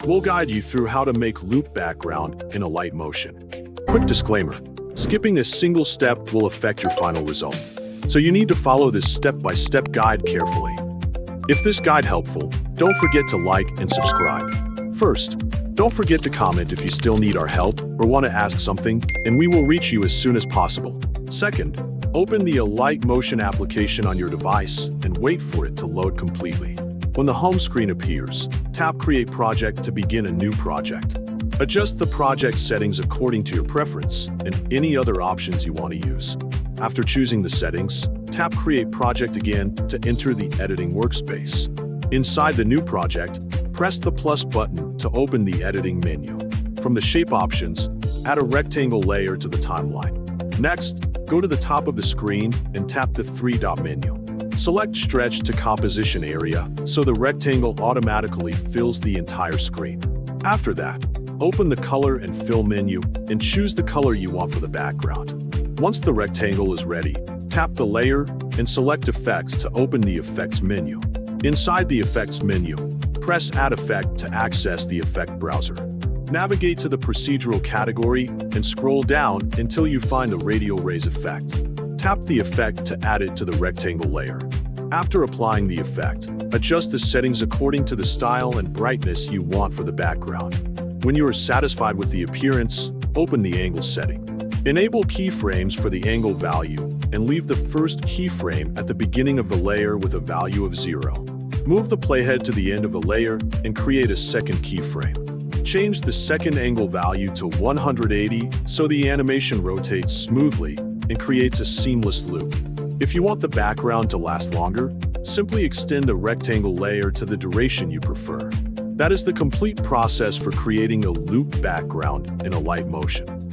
We'll guide you through how to make loop background in Alight motion. Quick disclaimer, skipping a single step will affect your final result, so you need to follow this step-by-step guide carefully. If this guide helpful, don't forget to like and subscribe. First, don't forget to comment if you still need our help or want to ask something, and we will reach you as soon as possible. Second, open the Alight Motion application on your device and wait for it to load completely. When the home screen appears, tap Create Project to begin a new project. Adjust the project settings according to your preference and any other options you want to use. After choosing the settings, tap Create Project again to enter the editing workspace. Inside the new project, press the plus button to open the editing menu. From the shape options, add a rectangle layer to the timeline. Next, go to the top of the screen and tap the three-dot menu. Select Stretch to Composition Area so the rectangle automatically fills the entire screen. After that, open the Color and Fill menu and choose the color you want for the background. Once the rectangle is ready, tap the layer and select Effects to open the Effects menu. Inside the Effects menu, press Add Effect to access the effect browser. Navigate to the Procedural category and scroll down until you find the Radial Raise effect. Tap the effect to add it to the rectangle layer. After applying the effect, adjust the settings according to the style and brightness you want for the background. When you are satisfied with the appearance, open the angle setting. Enable keyframes for the angle value and leave the first keyframe at the beginning of the layer with a value of 0. Move the playhead to the end of the layer and create a second keyframe. Change the second angle value to 180 so the animation rotates smoothly and creates a seamless loop. If you want the background to last longer, simply extend the rectangle layer to the duration you prefer. That is the complete process for creating a loop background in Alight motion.